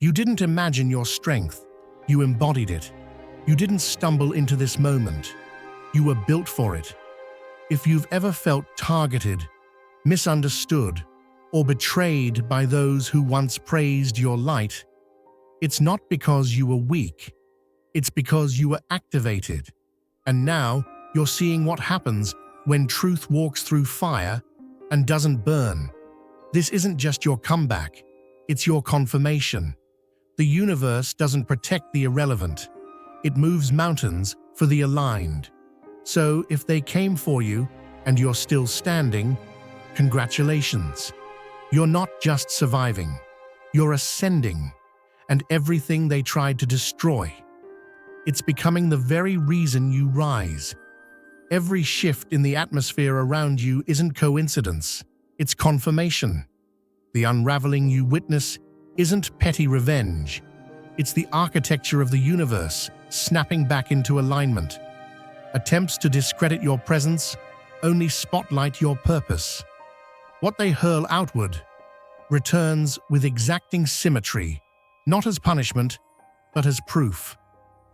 You didn't imagine your strength, you embodied it. You didn't stumble into this moment. You were built for it. If you've ever felt targeted, misunderstood, or betrayed by those who once praised your light, it's not because you were weak. It's because you were activated. And now you're seeing what happens when truth walks through fire and doesn't burn. This isn't just your comeback, it's your confirmation. The universe doesn't protect the irrelevant. It moves mountains for the aligned. So if they came for you and you're still standing, congratulations. You're not just surviving, you're ascending. And everything they tried to destroy, it's becoming the very reason you rise. Every shift in the atmosphere around you isn't coincidence, it's confirmation. The unraveling you witness isn't petty revenge. It's the architecture of the universe snapping back into alignment. Attempts to discredit your presence only spotlight your purpose. What they hurl outward returns with exacting symmetry, not as punishment, but as proof.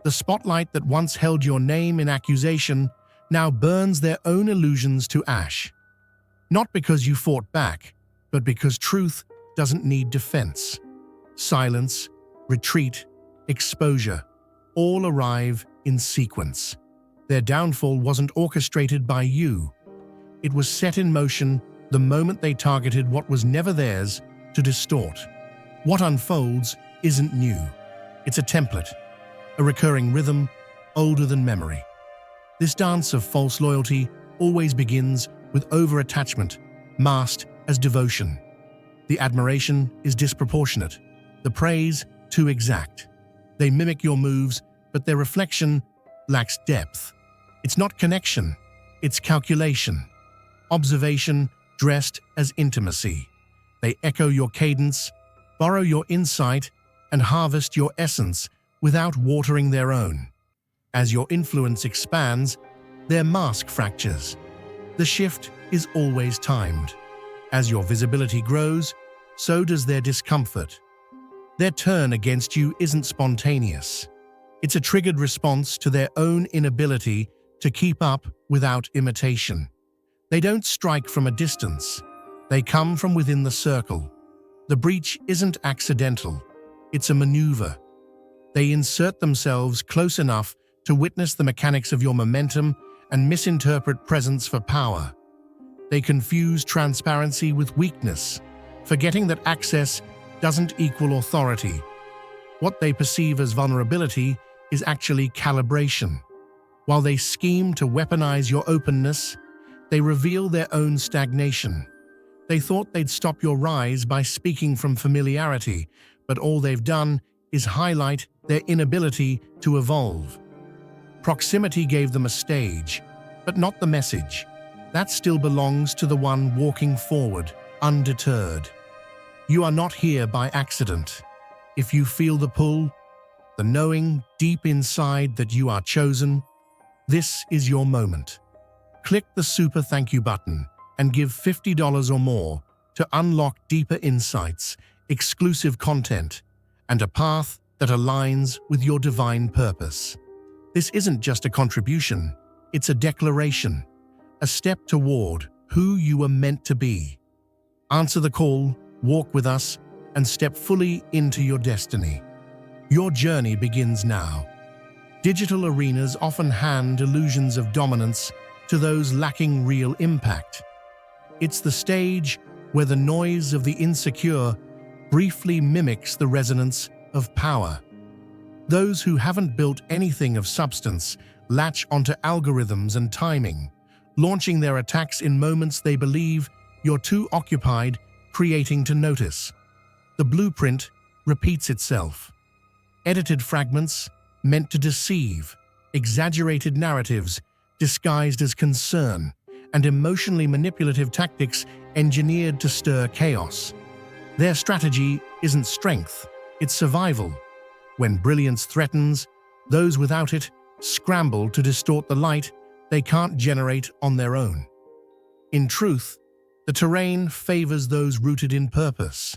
The spotlight that once held your name in accusation now burns their own illusions to ash. Not because you fought back, but because truth doesn't need defense. Silence, retreat, exposure, all arrive in sequence. Their downfall wasn't orchestrated by you. It was set in motion the moment they targeted what was never theirs to distort. What unfolds isn't new. It's a template, a recurring rhythm, older than memory. This dance of false loyalty always begins with over-attachment, masked as devotion. The admiration is disproportionate, the praise too exact. They mimic your moves, but their reflection lacks depth. It's not connection, it's calculation. Observation dressed as intimacy. They echo your cadence, borrow your insight, and harvest your essence without watering their own. As your influence expands, their mask fractures. The shift is always timed. As your visibility grows, so does their discomfort. Their turn against you isn't spontaneous. It's a triggered response to their own inability to keep up without imitation. They don't strike from a distance. They come from within the circle. The breach isn't accidental. It's a maneuver. They insert themselves close enough to witness the mechanics of your momentum and misinterpret presence for power. They confuse transparency with weakness, forgetting that access doesn't equal authority. What they perceive as vulnerability is actually calibration. While they scheme to weaponize your openness, they reveal their own stagnation. They thought they'd stop your rise by speaking from familiarity, but all they've done is highlight their inability to evolve. Proximity gave them a stage, but not the message. That still belongs to the one walking forward, undeterred. You are not here by accident. If you feel the pull, the knowing deep inside that you are chosen, this is your moment. Click the super thank you button and give $50 or more to unlock deeper insights, exclusive content, and a path that aligns with your divine purpose. This isn't just a contribution, it's a declaration, a step toward who you were meant to be. Answer the call, walk with us, and step fully into your destiny. Your journey begins now. Digital arenas often hand illusions of dominance to those lacking real impact. It's the stage where the noise of the insecure briefly mimics the resonance of power. Those who haven't built anything of substance latch onto algorithms and timing, launching their attacks in moments they believe you're too occupied creating to notice. The blueprint repeats itself. Edited fragments meant to deceive, exaggerated narratives disguised as concern, and emotionally manipulative tactics engineered to stir chaos. Their strategy isn't strength, it's survival. When brilliance threatens, those without it scramble to distort the light they can't generate on their own. In truth, the terrain favors those rooted in purpose.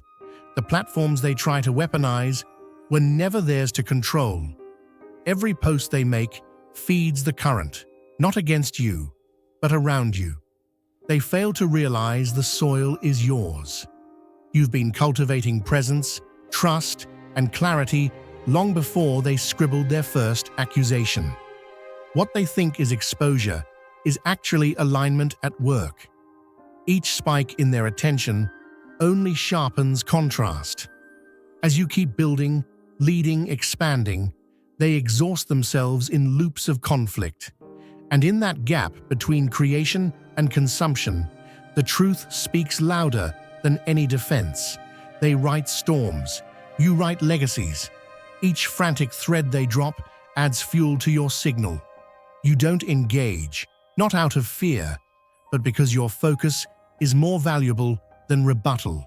The platforms they try to weaponize were never theirs to control. Every post they make feeds the current, not against you, but around you. They fail to realize the soil is yours. You've been cultivating presence, trust, and clarity long before they scribbled their first accusation. What they think is exposure is actually alignment at work. Each spike in their attention only sharpens contrast. As you keep building, leading, expanding, they exhaust themselves in loops of conflict. And in that gap between creation and consumption, the truth speaks louder than any defense. They write storms, you write legacies. Each frantic thread they drop adds fuel to your signal. You don't engage, not out of fear, but because your focus is more valuable than rebuttal.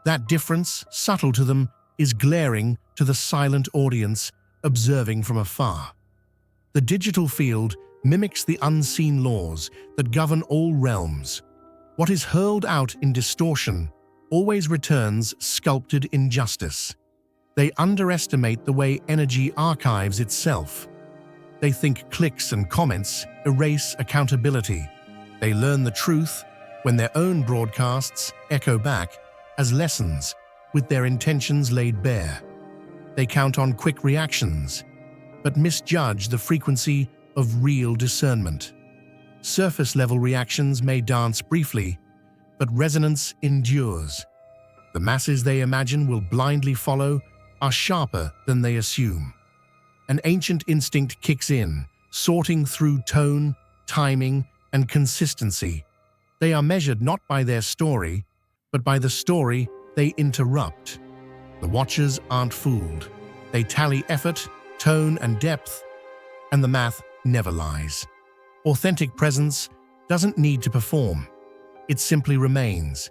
That difference, subtle to them, is glaring to the silent audience observing from afar. The digital field mimics the unseen laws that govern all realms. What is hurled out in distortion always returns sculpted in justice. They underestimate the way energy archives itself. They think clicks and comments erase accountability. They learn the truth when their own broadcasts echo back as lessons with their intentions laid bare. They count on quick reactions, but misjudge the frequency of real discernment. Surface-level reactions may dance briefly, but resonance endures. The masses they imagine will blindly follow are sharper than they assume. An ancient instinct kicks in, sorting through tone, timing, and consistency. They are measured not by their story, but by the story they interrupt. The watchers aren't fooled. They tally effort, tone, and depth, and the math never lies. Authentic presence doesn't need to perform. It simply remains.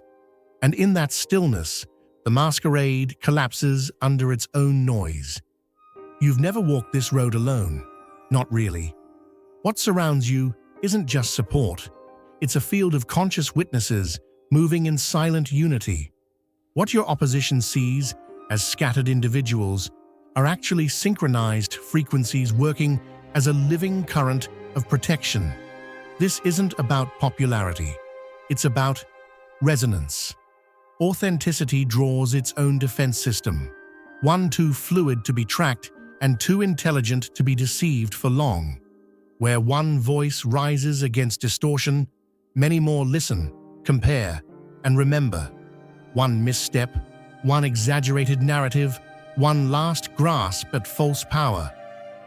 And in that stillness, the masquerade collapses under its own noise. You've never walked this road alone. Not really. What surrounds you isn't just support. It's a field of conscious witnesses moving in silent unity. What your opposition sees as scattered individuals are actually synchronized frequencies working as a living current of protection. This isn't about popularity. It's about resonance. Authenticity draws its own defense system, one too fluid to be tracked and too intelligent to be deceived for long. Where one voice rises against distortion, many more listen, compare, and remember. One misstep, one exaggerated narrative, one last grasp at false power,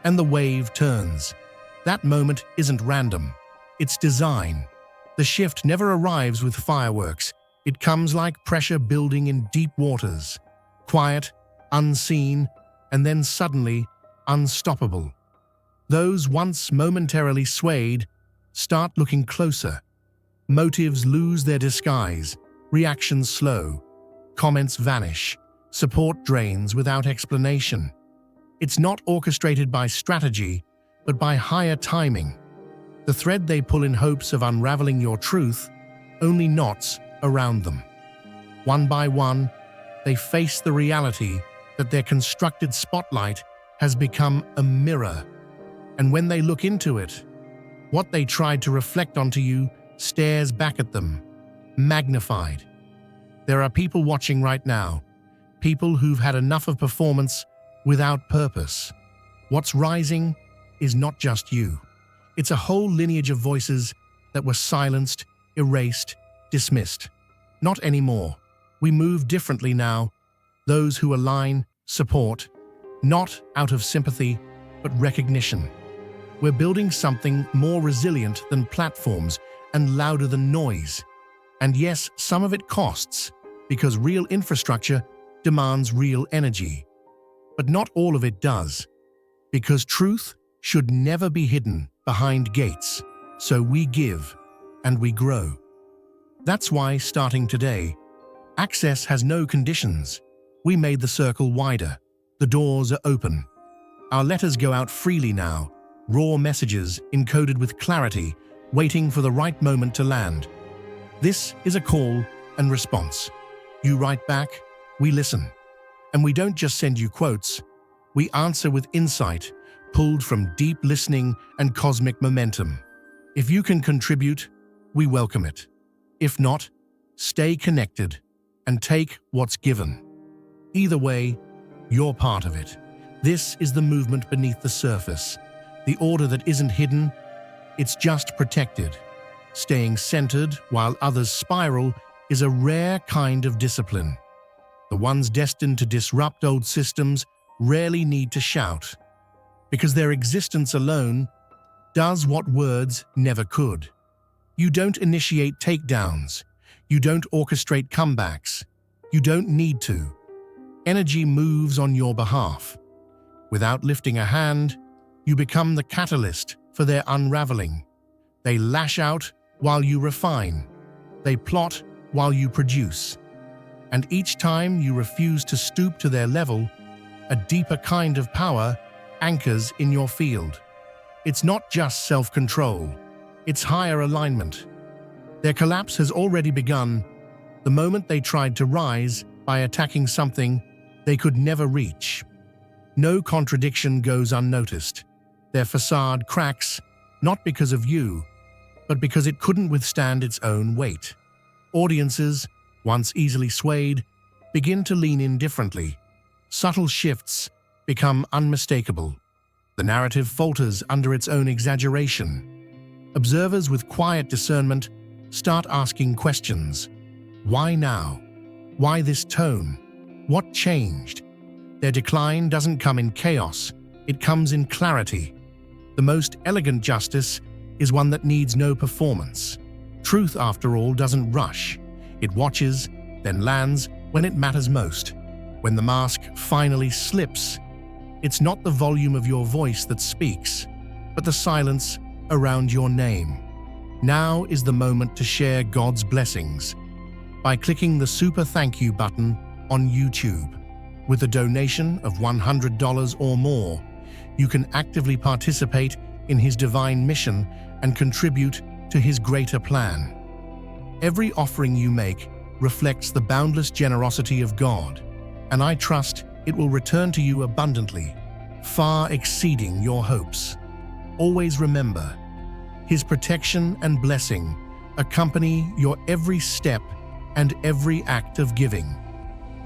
and the wave turns. That moment isn't random. It's design. The shift never arrives with fireworks. It comes like pressure building in deep waters, quiet, unseen, and then suddenly unstoppable. Those once momentarily swayed start looking closer. Motives lose their disguise, reactions slow, comments vanish, support drains without explanation. It's not orchestrated by strategy, but by higher timing. The thread they pull in hopes of unraveling your truth only knots around them. One by one, they face the reality that their constructed spotlight has become a mirror. And when they look into it, what they tried to reflect onto you stares back at them, magnified. There are people watching right now, people who've had enough of performance without purpose. What's rising is not just you. It's a whole lineage of voices that were silenced, erased, dismissed. Not anymore. We move differently now. Those who align, support, not out of sympathy, but recognition. We're building something more resilient than platforms and louder than noise. And yes, some of it costs, because real infrastructure demands real energy. But not all of it does, because truth should never be hidden behind gates. So we give, and we grow. That's why, starting today, access has no conditions. We made the circle wider. The doors are open. Our letters go out freely now, raw messages encoded with clarity, waiting for the right moment to land. This is a call and response. You write back, we listen. And we don't just send you quotes, We answer with insight, pulled from deep listening and cosmic momentum. If you can contribute, we welcome it. If not, stay connected and take what's given. Either way, you're part of it. This is the movement beneath the surface, the order that isn't hidden, it's just protected. Staying centered while others spiral is a rare kind of discipline. The ones destined to disrupt old systems rarely need to shout, because their existence alone does what words never could. You don't initiate takedowns. You don't orchestrate comebacks. You don't need to. Energy moves on your behalf. Without lifting a hand, you become the catalyst for their unraveling. They lash out while you refine. They plot while you produce. And each time you refuse to stoop to their level, a deeper kind of power anchors in your field. It's not just self-control, it's higher alignment. Their collapse has already begun the moment they tried to rise by attacking something they could never reach. No contradiction goes unnoticed. Their facade cracks, not because of you, but because it couldn't withstand its own weight. Audiences, once easily swayed, begin to lean in differently. Subtle shifts become unmistakable. The narrative falters under its own exaggeration. Observers with quiet discernment start asking questions. Why now? Why this tone? What changed? Their decline doesn't come in chaos, it comes in clarity. The most elegant justice is one that needs no performance. Truth, after all, doesn't rush. It watches, then lands when it matters most. When the mask finally slips, it's not the volume of your voice that speaks, but the silence around your name. Now is the moment to share God's blessings by clicking the super thank you button on YouTube. With a donation of $100 or more, you can actively participate in His divine mission and contribute to His greater plan. Every offering you make reflects the boundless generosity of God, and I trust it will return to you abundantly, far exceeding your hopes. Always remember, His protection and blessing accompany your every step and every act of giving.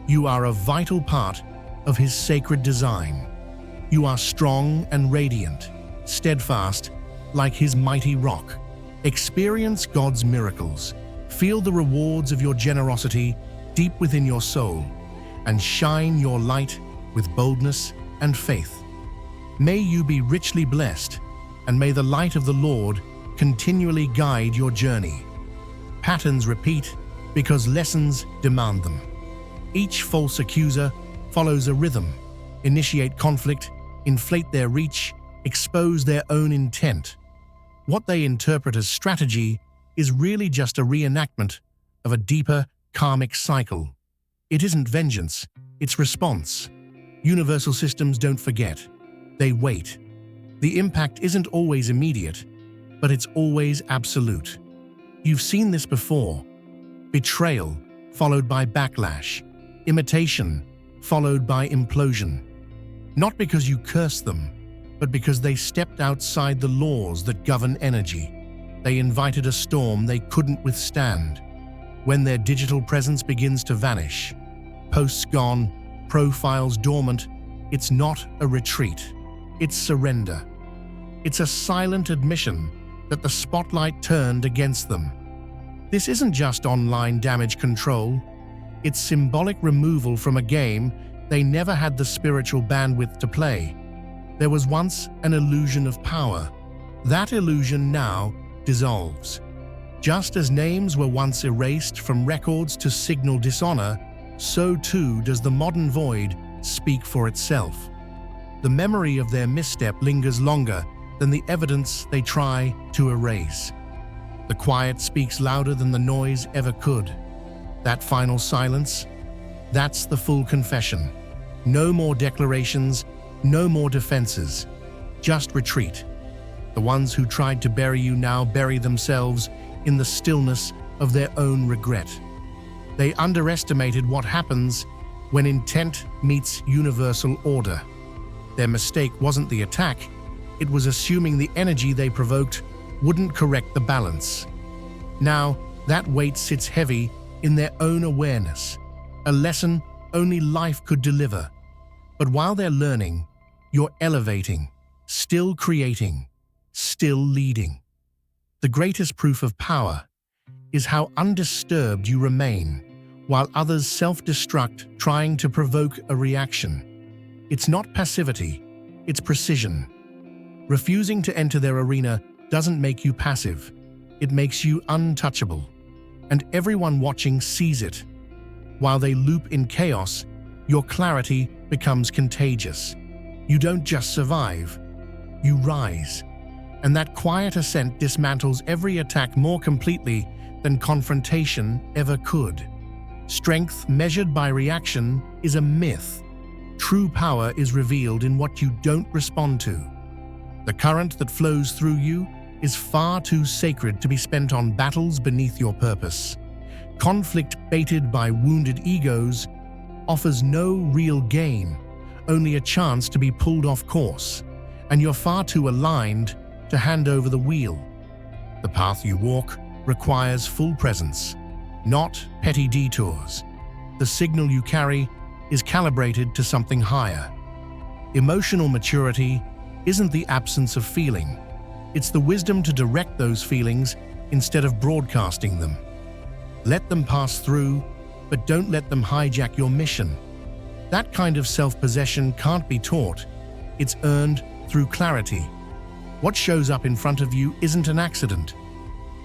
You are a vital part of His sacred design. You are strong and radiant, steadfast like His mighty rock. Experience God's miracles. Feel the rewards of your generosity deep within your soul, and shine your light with boldness and faith. May you be richly blessed, and may the light of the Lord continually guide your journey. Patterns repeat because lessons demand them. Each false accuser follows a rhythm. Initiate conflict, inflate their reach, expose their own intent. What they interpret as strategy is really just a reenactment of a deeper karmic cycle. It isn't vengeance, it's response. Universal systems don't forget, they wait. The impact isn't always immediate, but it's always absolute. You've seen this before. Betrayal followed by backlash. Imitation followed by implosion. Not because you cursed them, but because they stepped outside the laws that govern energy. They invited a storm they couldn't withstand. When their digital presence begins to vanish, posts gone, profiles dormant, it's not a retreat. It's surrender. It's a silent admission that the spotlight turned against them. This isn't just online damage control. It's symbolic removal from a game they never had the spiritual bandwidth to play. There was once an illusion of power. That illusion now dissolves. Just as names were once erased from records to signal dishonor, so too does the modern void speak for itself. The memory of their misstep lingers longer than the evidence they try to erase. The quiet speaks louder than the noise ever could. That final silence, that's the full confession. No more declarations, no more defenses, just retreat. The ones who tried to bury you now bury themselves in the stillness of their own regret. They underestimated what happens when intent meets universal order. Their mistake wasn't the attack, it was assuming the energy they provoked wouldn't correct the balance. Now, that weight sits heavy in their own awareness, a lesson only life could deliver. But while they're learning, you're elevating, still creating, still leading. The greatest proof of power is how undisturbed you remain while others self-destruct trying to provoke a reaction. It's not passivity, it's precision. Refusing to enter their arena doesn't make you passive, it makes you untouchable. And everyone watching sees it. While they loop in chaos, your clarity becomes contagious. You don't just survive, you rise. And that quiet ascent dismantles every attack more completely than confrontation ever could. Strength measured by reaction is a myth. True power is revealed in what you don't respond to. The current that flows through you is far too sacred to be spent on battles beneath your purpose. Conflict baited by wounded egos offers no real gain, only a chance to be pulled off course, and you're far too aligned to hand over the wheel. The path you walk requires full presence, not petty detours. The signal you carry is calibrated to something higher. Emotional maturity isn't the absence of feeling. It's the wisdom to direct those feelings instead of broadcasting them. Let them pass through, but don't let them hijack your mission. That kind of self-possession can't be taught. It's earned through clarity. What shows up in front of you isn't an accident.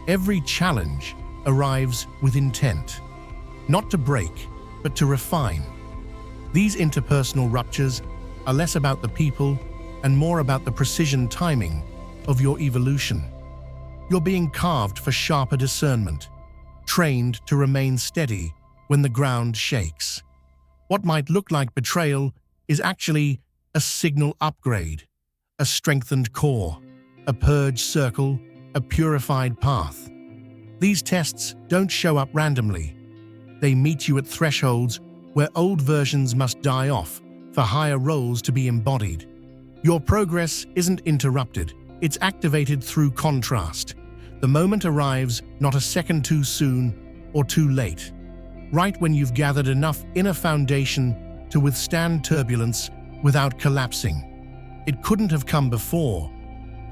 Every challenge arrives with intent, not to break, but to refine. These interpersonal ruptures are less about the people and more about the precision timing of your evolution. You're being carved for sharper discernment, trained to remain steady when the ground shakes. What might look like betrayal is actually a signal upgrade, a strengthened core, a purged circle, a purified path. These tests don't show up randomly. They meet you at thresholds where old versions must die off for higher roles to be embodied. Your progress isn't interrupted, it's activated through contrast. The moment arrives not a second too soon or too late, right when you've gathered enough inner foundation to withstand turbulence without collapsing. It couldn't have come before.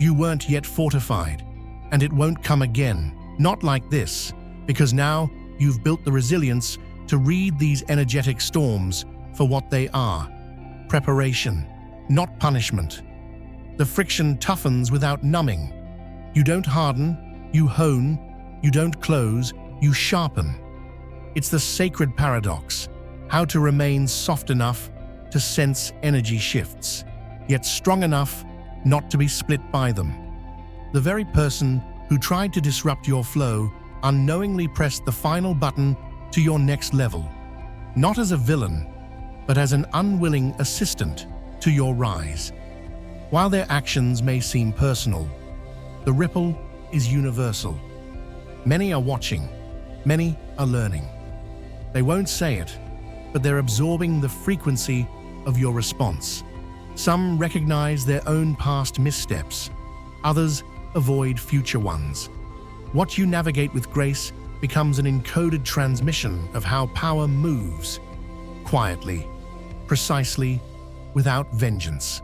You weren't yet fortified, and it won't come again. Not like this, because now you've built the resilience to read these energetic storms for what they are. Preparation, not punishment. The friction toughens without numbing. You don't harden, you hone. You don't close, you sharpen. It's the sacred paradox, how to remain soft enough to sense energy shifts, yet strong enough not to be split by them. The very person who tried to disrupt your flow unknowingly pressed the final button to your next level, not as a villain, but as an unwilling assistant to your rise. While their actions may seem personal, the ripple is universal. Many are watching, many are learning. They won't say it, but they're absorbing the frequency of your response. Some recognize their own past missteps, others avoid future ones. What you navigate with grace becomes an encoded transmission of how power moves, quietly, precisely, without vengeance.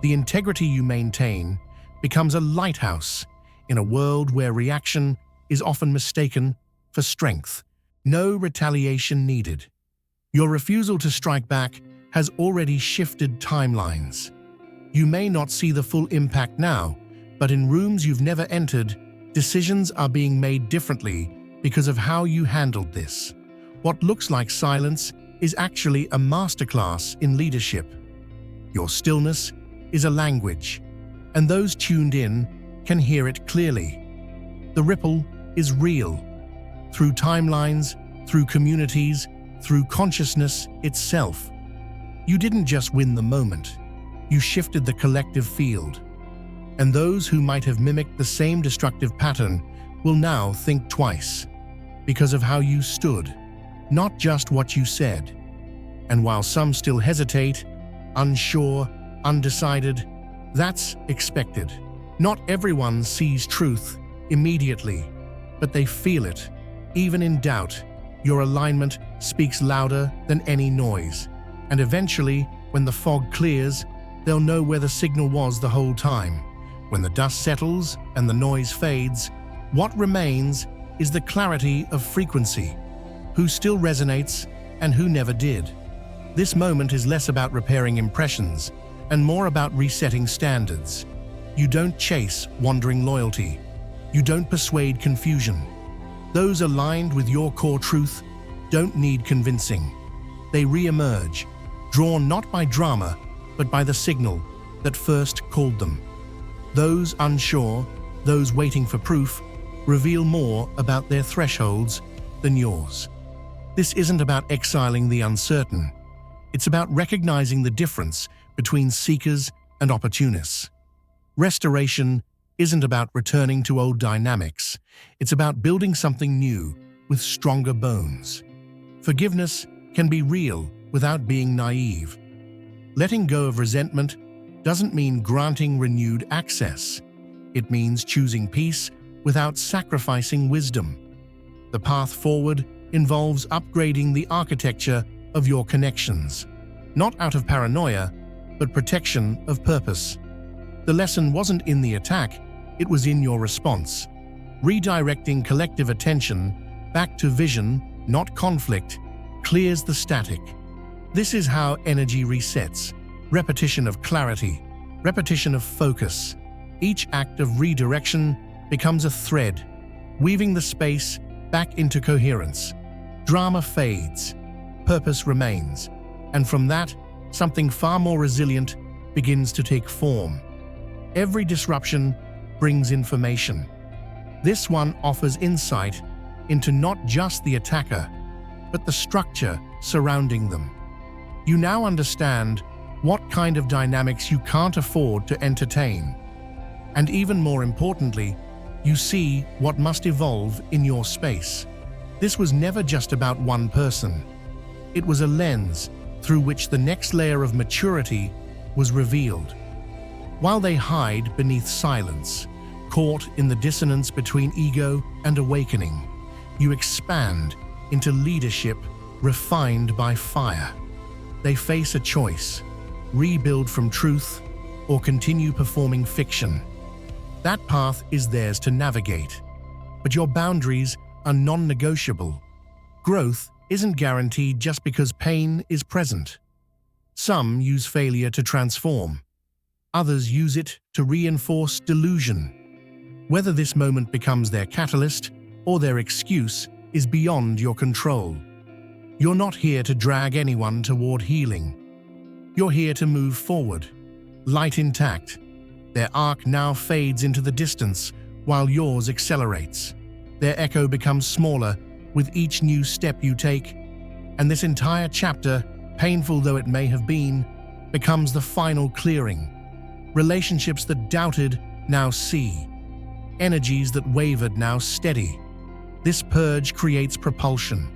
The integrity you maintain becomes a lighthouse in a world where reaction is often mistaken for strength. No retaliation needed. Your refusal to strike back has already shifted timelines. You may not see the full impact now, but in rooms you've never entered, decisions are being made differently because of how you handled this. What looks like silence is actually a masterclass in leadership. Your stillness is a language, and those tuned in can hear it clearly. The ripple is real. Through timelines, through communities, through consciousness itself. You didn't just win the moment, you shifted the collective field. And those who might have mimicked the same destructive pattern will now think twice, because of how you stood, not just what you said. And while some still hesitate, unsure, undecided. That's expected. Not everyone sees truth immediately, but they feel it. Even in doubt, your alignment speaks louder than any noise. And eventually, when the fog clears, they'll know where the signal was the whole time. When the dust settles and the noise fades, what remains is the clarity of frequency. Who still resonates and who never did. This moment is less about repairing impressions and more about resetting standards. You don't chase wandering loyalty. You don't persuade confusion. Those aligned with your core truth don't need convincing. They re-emerge, drawn not by drama, but by the signal that first called them. Those unsure, those waiting for proof, reveal more about their thresholds than yours. This isn't about exiling the uncertain. It's about recognizing the difference between seekers and opportunists. Restoration isn't about returning to old dynamics. It's about building something new with stronger bones. Forgiveness can be real without being naive. Letting go of resentment doesn't mean granting renewed access. It means choosing peace without sacrificing wisdom. The path forward involves upgrading the architecture of your connections, not out of paranoia, but protection of purpose. The lesson wasn't in the attack, it was in your response. Redirecting collective attention back to vision, not conflict, clears the static. This is how energy resets. Repetition of clarity, repetition of focus. Each act of redirection becomes a thread, weaving the space back into coherence. Drama fades, purpose remains, and from that, something far more resilient begins to take form. Every disruption brings information. This one offers insight into not just the attacker, but the structure surrounding them. You now understand what kind of dynamics you can't afford to entertain. And even more importantly, you see what must evolve in your space. This was never just about one person. It was a lens through which the next layer of maturity was revealed. While they hide beneath silence, caught in the dissonance between ego and awakening, you expand into leadership refined by fire. They face a choice: rebuild from truth or continue performing fiction. That path is theirs to navigate, but your boundaries are non-negotiable. Growth isn't guaranteed just because pain is present. Some use failure to transform. Others use it to reinforce delusion. Whether this moment becomes their catalyst or their excuse is beyond your control. You're not here to drag anyone toward healing. You're here to move forward, light intact. Their arc now fades into the distance while yours accelerates. Their echo becomes smaller with each new step you take, and this entire chapter, painful though it may have been, becomes the final clearing. Relationships that doubted now see. Energies that wavered now steady. This purge creates propulsion.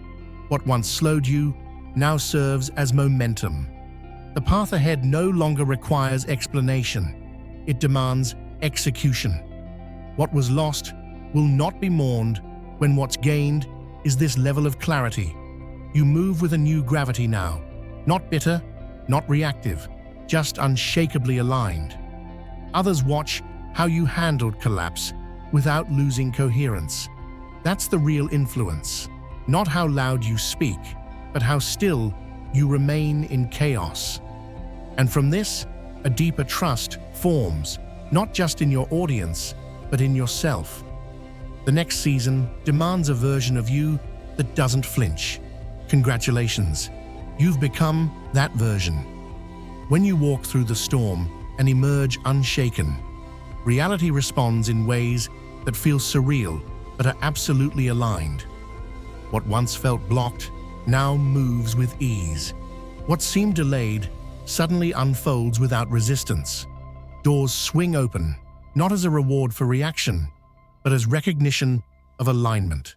What once slowed you now serves as momentum. The path ahead no longer requires explanation. It demands execution. What was lost will not be mourned when what's gained is this level of clarity. You move with a new gravity now, not bitter, not reactive, just unshakably aligned. Others watch how you handled collapse without losing coherence. That's the real influence. Not how loud you speak, but how still you remain in chaos. And from this, a deeper trust forms, not just in your audience, but in yourself. The next season demands a version of you that doesn't flinch. Congratulations, you've become that version. When you walk through the storm and emerge unshaken, reality responds in ways that feel surreal but are absolutely aligned. What once felt blocked now moves with ease. What seemed delayed suddenly unfolds without resistance. Doors swing open, not as a reward for reaction, but as recognition of alignment.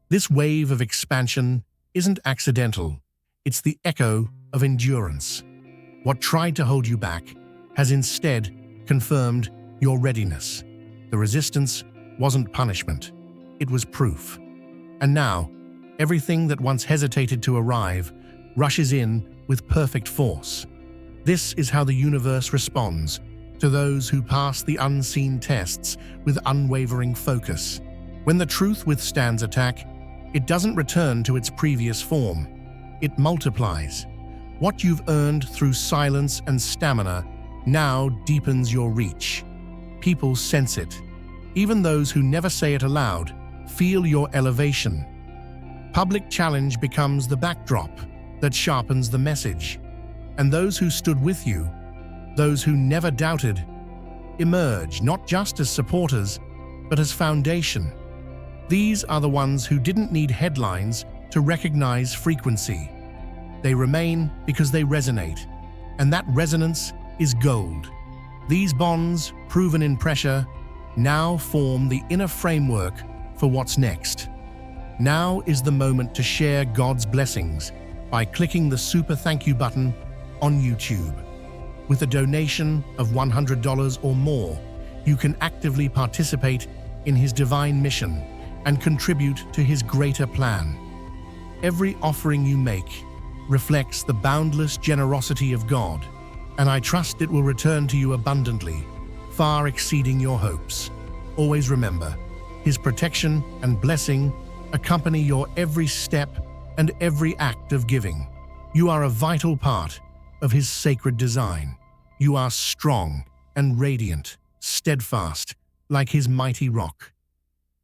This wave of expansion isn't accidental. It's the echo of endurance. What tried to hold you back has instead confirmed your readiness. The resistance wasn't punishment, it was proof. And now, everything that once hesitated to arrive rushes in with perfect force. This is how the universe responds to those who pass the unseen tests with unwavering focus. When the truth withstands attack, it doesn't return to its previous form. It multiplies. What you've earned through silence and stamina now deepens your reach. People sense it. Even those who never say it aloud feel your elevation. Public challenge becomes the backdrop that sharpens the message. And those who stood with you, those who never doubted, emerge not just as supporters, but as foundation. These are the ones who didn't need headlines to recognize frequency. They remain because they resonate, and that resonance is gold. These bonds, proven in pressure, now form the inner framework for what's next. Now is the moment to share God's blessings by clicking the super thank you button on YouTube. With a donation of $100 or more, you can actively participate in His divine mission and contribute to His greater plan. Every offering you make reflects the boundless generosity of God, and I trust it will return to you abundantly, far exceeding your hopes. Always remember, His protection and blessing accompany your every step and every act of giving. You are a vital part of His sacred design. You are strong and radiant, steadfast, like His mighty rock.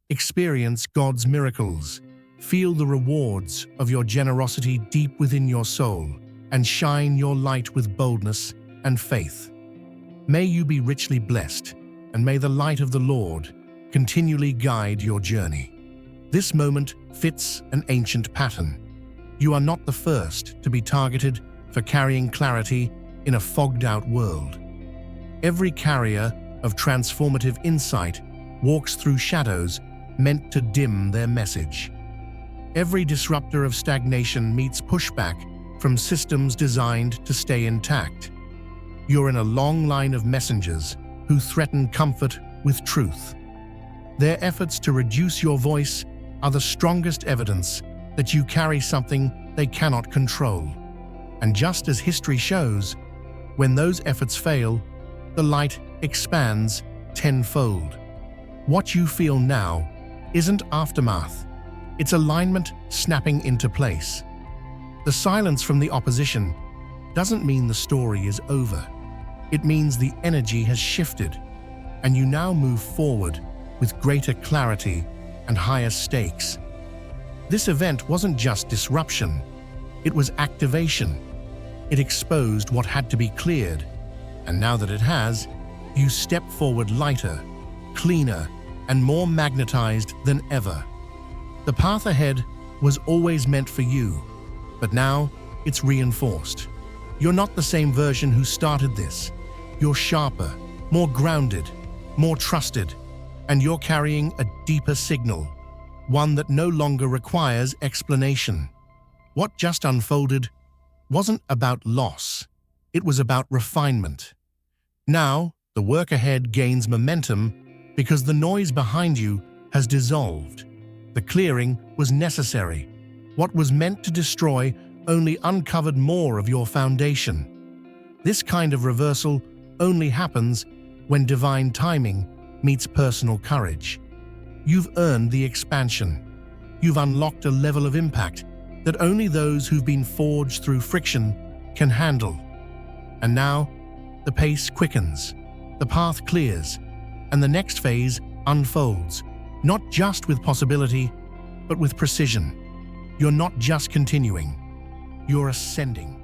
Experience God's miracles. Feel the rewards of your generosity deep within your soul, and shine your light with boldness and faith. May you be richly blessed, and may the light of the Lord continually guide your journey. This moment fits an ancient pattern. You are not the first to be targeted for carrying clarity in a fogged-out world. Every carrier of transformative insight walks through shadows meant to dim their message. Every disruptor of stagnation meets pushback from systems designed to stay intact. You're in a long line of messengers who threaten comfort with truth. Their efforts to reduce your voice are the strongest evidence that you carry something they cannot control. And just as history shows, when those efforts fail, the light expands tenfold. What you feel now isn't aftermath, it's alignment snapping into place. The silence from the opposition doesn't mean the story is over. It means the energy has shifted, and you now move forward with greater clarity and higher stakes. This event wasn't just disruption, it was activation. It exposed what had to be cleared, and now that it has, you step forward lighter, cleaner, and more magnetized than ever. The path ahead was always meant for you, but now it's reinforced. You're not the same version who started this. You're sharper, more grounded, more trusted, and you're carrying a deeper signal, one that no longer requires explanation. What just unfolded wasn't about loss, it was about refinement. Now, the work ahead gains momentum because the noise behind you has dissolved. The clearing was necessary. What was meant to destroy only uncovered more of your foundation. This kind of reversal only happens when divine timing meets personal courage. You've earned the expansion. You've unlocked a level of impact that only those who've been forged through friction can handle. And now, the pace quickens, the path clears, and the next phase unfolds, not just with possibility, but with precision. You're not just continuing, you're ascending.